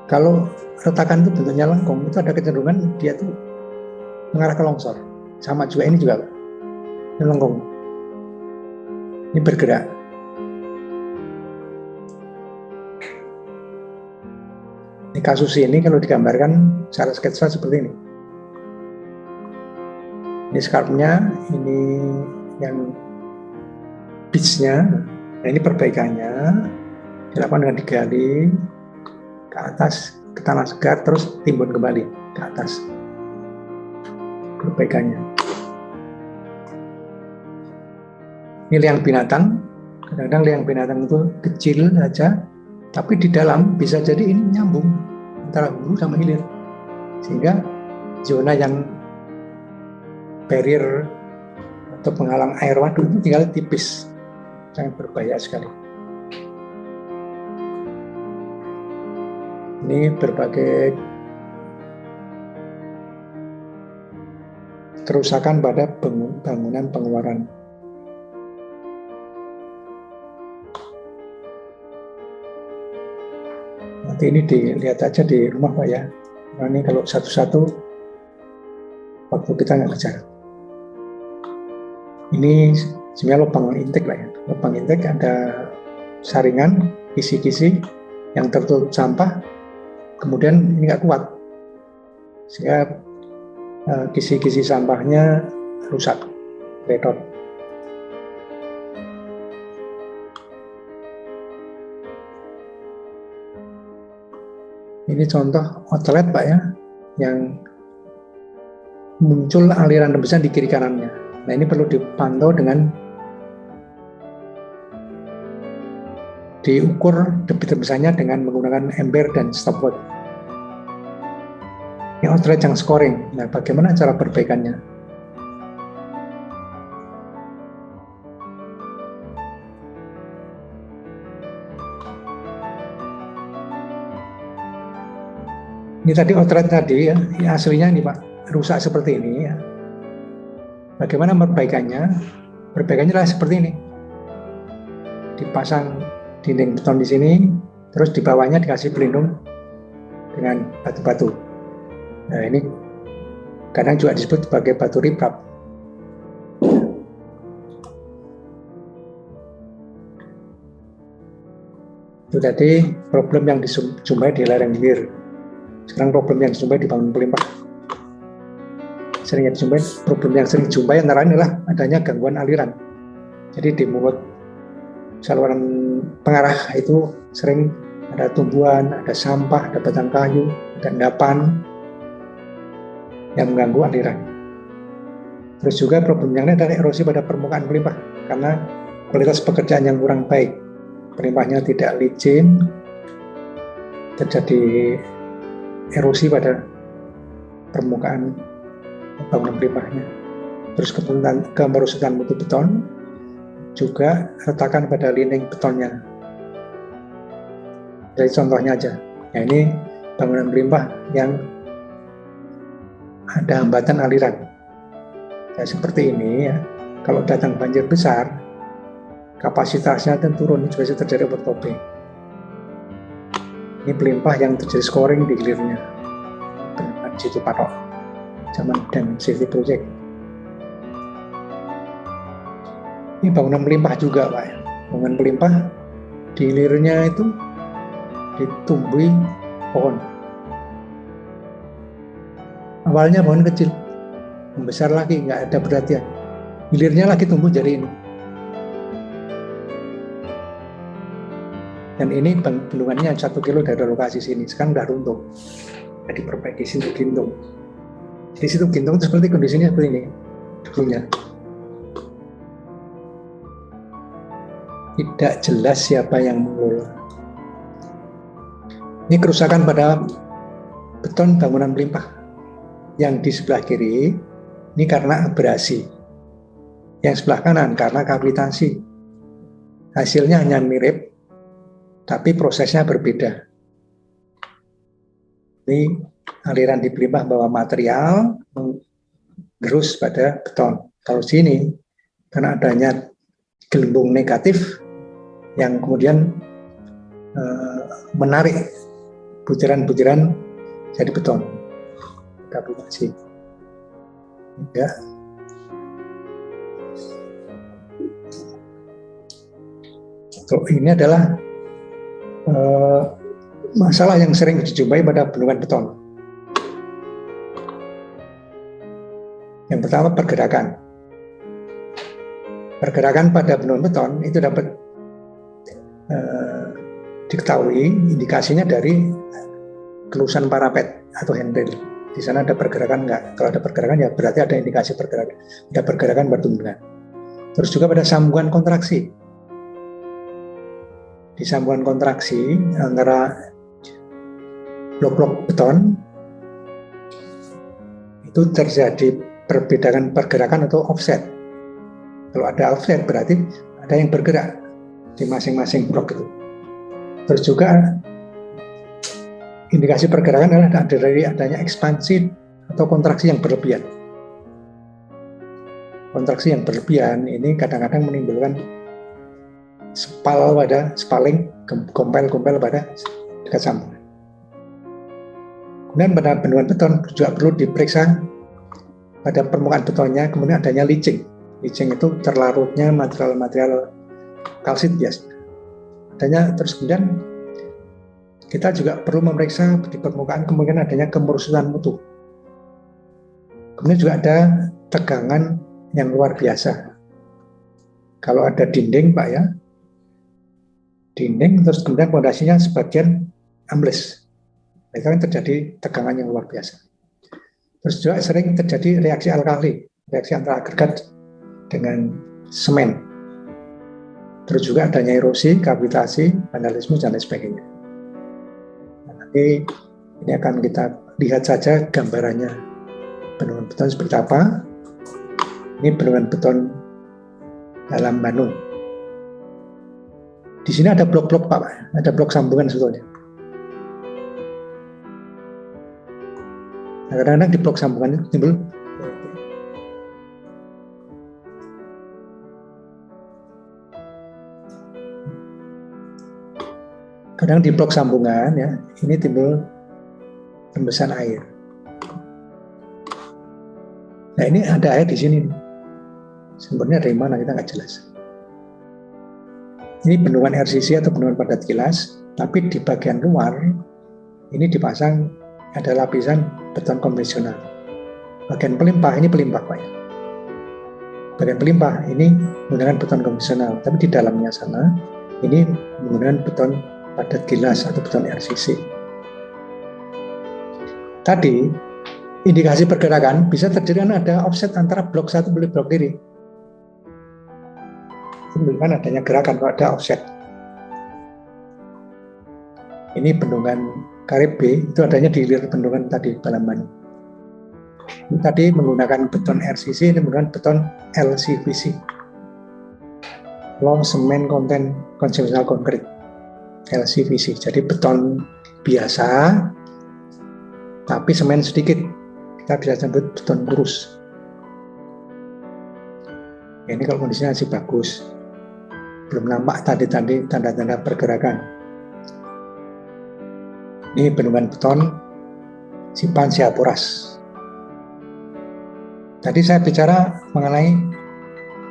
Kalau retakan itu bentuknya lengkung, itu ada kecenderungan dia tuh mengarah ke longsor. Sama juga ini juga, ini lengkung. Ini bergerak. Ini kasus ini kalau digambarkan secara sketsa seperti ini. Ini scarpnya, ini yang beach-nya. Nah, ini perbaikannya dilakukan dengan digali ke atas ke tanah segar terus timbun kembali ke atas. Perbaikannya. Ini liang binatang. Kadang-kadang liang binatang itu kecil saja, tapi di dalam bisa jadi ini nyambung antara hulu sama hilir, sehingga zona yang barrier atau penghalang air waduk itu tinggal tipis, sangat berbahaya sekali. Ini berbagai kerusakan pada bangunan pengeluaran. Nanti ini dilihat aja di rumah Pak ya. Nah, ini kalau satu-satu waktu kita nggak kejar. Ini sebenarnya lubang intake lah ya. Lubang intake ada saringan, kisi-kisi yang tertutup sampah, kemudian ini nggak kuat, sehingga kisi-kisi sampahnya rusak, redot. Ini contoh outlet Pak ya, yang muncul aliran rembesan di kiri kanannya. Nah ini perlu dipantau dengan diukur debit rembesannya dengan menggunakan ember dan stopwatch. Ini outlet yang scoring. Nah bagaimana cara perbaikannya? Ini tadi outlet tadi ya, ini aslinya ini Pak, rusak seperti ini ya. Bagaimana perbaikannya? Perbaikannya adalah seperti ini. Dipasang dinding beton di sini, terus di bawahnya dikasih pelindung dengan batu-batu. Nah ini kadang juga disebut sebagai batu riprap. Itu tadi problem yang dijumpai di lereng hilir. Sekarang problem yang dijumpai di bangunan pelimpah. Problem yang sering dijumpai antara lain adalah adanya gangguan aliran. Jadi di mulut saluran pengarah itu sering ada tumbuhan, ada sampah, ada batang kayu, ada endapan yang mengganggu aliran. Terus juga problem yang lain adalah erosi pada permukaan pelimpah karena kualitas pekerjaan yang kurang baik, pelimpahnya tidak licin, terjadi erosi pada permukaan bangunan pelimpahnya, terus kemerusutan mutu beton, juga retakan pada linding betonnya. Jadi contohnya aja, ya ini bangunan pelimpah yang ada hambatan aliran. Ya, seperti ini ya, kalau datang banjir besar, kapasitasnya akan turun, ini juga terjadi overtopping. Ini pelimpah yang terjadi scoring di hilirnya, bendungan Situ Patok, zaman dan City Project. Ini bangunan pelimpah juga, Pak. Bangunan pelimpah di hilirnya itu ditumbuhi pohon. Awalnya pohon kecil, membesar lagi, nggak ada perhatian. Hilirnya lagi tumbuh jadi ini. Dan ini bendungannya 1 kilo dari lokasi sini, sekarang udah runtuh. Jadi diperbaiki Situ Gintung. Di Situ Gintung itu seperti kondisinya seperti ini dulunya. Tidak jelas siapa yang mengelola. Ini kerusakan pada beton bangunan pelimpah. Yang di sebelah kiri ini karena abrasi. Yang sebelah kanan karena kavitasi. Hasilnya hanya mirip, tapi prosesnya berbeda. Ini aliran di pelimpah bawa material menggerus pada beton. Kalau sini karena adanya gelembung negatif yang kemudian menarik butiran-butiran jadi beton. Kavitasi. Ya. So, ini adalah masalah yang sering dijumpai pada bendungan beton. Yang pertama, pergerakan. Pergerakan pada bendungan beton itu dapat diketahui indikasinya dari kelusan parapet atau handrail. Di sana ada pergerakan enggak? Kalau ada pergerakan ya berarti ada indikasi pergerakan. Ada pergerakan bendungan. Terus juga pada sambungan kontraksi. Di sambungan kontraksi antara blok-blok beton itu terjadi perbedaan pergerakan atau offset. Kalau ada offset berarti ada yang bergerak di masing-masing blok itu. Terus juga indikasi pergerakan adalah dari adanya ekspansi atau kontraksi yang berlebihan. Kontraksi yang berlebihan ini kadang-kadang menimbulkan spaling, gompel-gompel pada dekat sambungan. Kemudian pada bendungan beton juga perlu diperiksa pada permukaan betonnya, kemudian adanya leaching. Leaching itu terlarutnya material-material kalsit biasanya. Terus kemudian kita juga perlu memeriksa di permukaan kemungkinan adanya kemerusutan mutu. Kemudian juga ada tegangan yang luar biasa. Kalau ada dinding, Pak ya, dinding terus kemudian fondasinya sebagian ambles, itu kan terjadi tegangan yang luar biasa. Terus juga sering terjadi reaksi alkali, reaksi antara agregat dengan semen. Terus juga adanya erosi, kavitasi, vandalisme dan lain sebagainya. Nah, nanti ini akan kita lihat saja gambarannya bendungan beton seperti apa. Ini bendungan beton dalam Bandung. Di sini ada blok-blok, Pak, ada blok sambungan sebetulnya. Nah, kadang-kadang di blok sambungan itu timbul kadang di blok sambungan ya, ini timbul rembesan air. Nah, ini ada air di sini. Sumbernya dari mana kita nggak jelas. Ini bendungan RCC atau bendungan padat kilas, tapi di bagian luar ini dipasang ada lapisan beton konvensional. Bagian pelimpah ini pelimpah, Pak. Bagian pelimpah ini menggunakan beton konvensional, tapi di dalamnya sana ini menggunakan beton padat kilas atau beton RCC. Tadi indikasi pergerakan bisa terjadi karena ada offset antara blok satu dan blok kiri. itu menunjukkan adanya gerakan kalau ada offset. Ini bendungan Karib B, itu adanya di hilir bendungan tadi, Balambangi. Ini tadi menggunakan beton RCC, ini menggunakan beton LCVC, Low Cement Content Conventional Concrete, LCVC. Jadi beton biasa, tapi semen sedikit, kita bisa sebut beton kurus. Ini kalau kondisinya masih bagus, belum nampak tadi tanda-tanda pergerakan. Ini bendungan beton Sipan Siapuras. Tadi saya bicara mengenai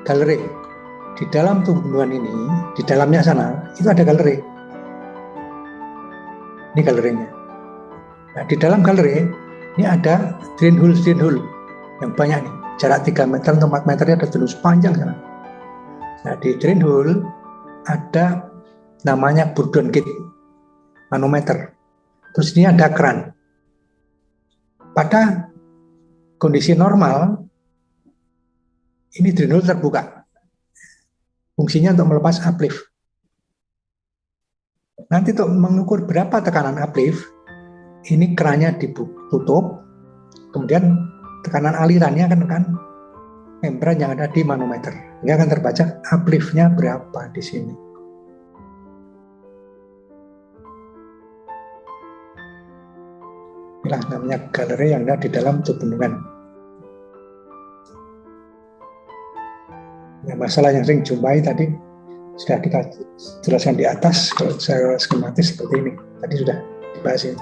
galeri. Di dalam bendungan ini, di dalamnya sana, itu ada galeri. Ini galerinya. Nah, di dalam galeri, ini ada drain hole yang banyak nih. Jarak 3 meter atau 4 meternya ada terus panjang sana. Nah, di drain hole ada namanya Bourdon Gate, manometer. Terus ini ada keran. Pada kondisi normal, ini drain hole terbuka. Fungsinya untuk melepas uplift. Nanti untuk mengukur berapa tekanan uplift, ini kerannya ditutup, kemudian tekanan alirannya kan membran yang ada di manometer. Ini akan terbaca uplift-nya berapa di sini. Inilah namanya galeri yang ada di dalam bendungan. Ya, masalah yang sering jumpai tadi sudah kita jelaskan di atas. Kalau saya skematis seperti ini, tadi sudah dibahas ini.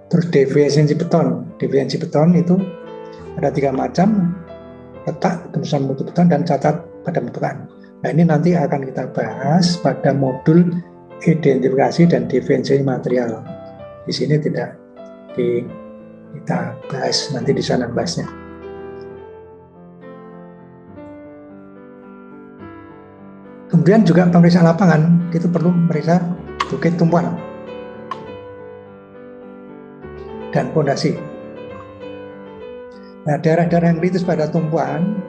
Terus defisiensi beton itu ada 3 macam: letak, tembusan mutu beton, dan catat pada mutukan. Nah, ini nanti akan kita bahas pada modul identifikasi dan definisi material. Di sini tidak kita bahas, nanti di sana bahasnya. Kemudian juga pemeriksaan lapangan, itu perlu memeriksa bukit tumpuan dan pondasi. Nah, daerah-daerah yang kritis pada tumpuan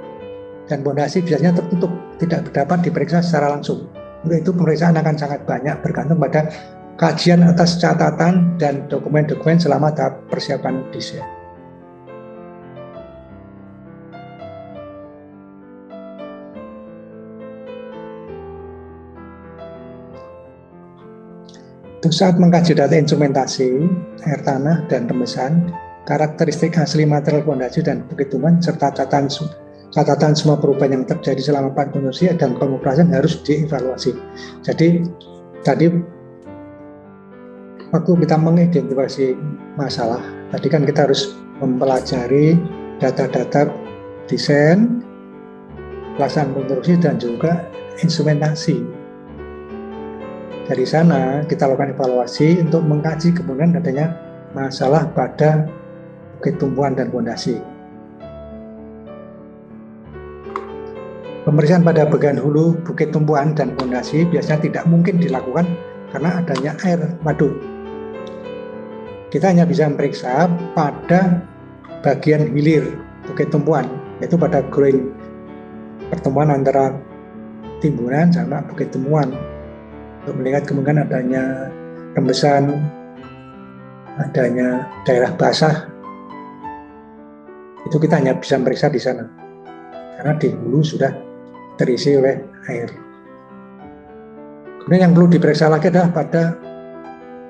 dan pondasi biasanya tertutup, tidak dapat diperiksa secara langsung. Untuk itu pemeriksaan akan sangat banyak, bergantung pada kajian atas catatan dan dokumen-dokumen selama tahap persiapan desain. Untuk saat mengkaji data instrumentasi, air tanah dan rembesan, karakteristik asli material fondasi dan bukit tumbuhan, serta catatan semua perubahan yang terjadi selama konstruksi dan pengoperasian harus dievaluasi. Jadi tadi waktu kita mengidentifikasi masalah, tadi kan kita harus mempelajari data-data desain, pelaksanaan konstruksi, dan juga instrumentasi. Dari sana kita lakukan evaluasi untuk mengkaji kemungkinan adanya masalah pada bukit tumbuhan dan fondasi. Pemeriksaan pada bagian hulu bukit tumbuhan dan fondasi biasanya tidak mungkin dilakukan karena adanya air waduk. Kita hanya bisa memeriksa pada bagian hilir bukit tumbuhan, yaitu pada groin, pertemuan antara timbunan sama bukit tumbuhan, untuk melihat kemungkinan adanya rembesan, adanya daerah basah. Itu kita hanya bisa memeriksa di sana, karena di hulu sudah terisi oleh air. Kemudian yang perlu diperiksa lagi adalah pada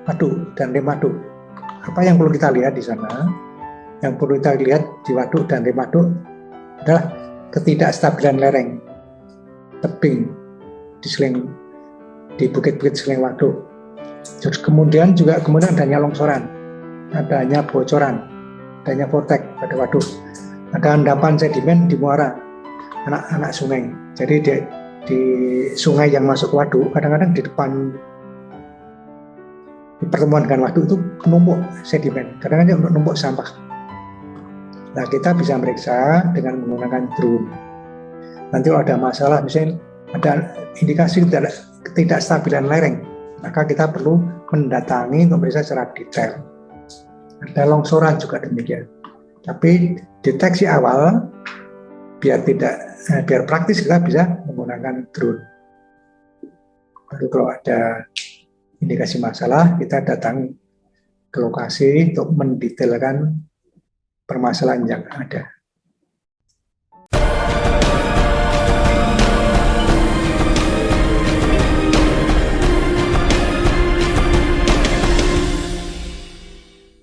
waduk dan rem waduk. Apa yang perlu kita lihat di sana? Yang perlu kita lihat di waduk dan rem waduk adalah ketidakstabilan lereng, tebing di bukit-bukit sekeliling waduk. Terus kemudian adanya longsoran, adanya bocoran, adanya vortex pada waduk, ada endapan sedimen di muara anak sungai. Jadi di sungai yang masuk waduk, kadang-kadang di pertemuan dengan waduk itu menumpuk sedimen, kadang-kadang menumpuk sampah. Nah, kita bisa meriksa dengan menggunakan drone. Nanti kalau ada masalah, misalnya ada indikasi ketidakstabilan lereng, maka kita perlu mendatangi untuk meriksa secara detail. Ada longsoran juga demikian. Tapi deteksi awal biar praktis kita bisa menggunakan drone. Baru kalau ada indikasi masalah, kita datang ke lokasi untuk mendetailkan permasalahan yang ada.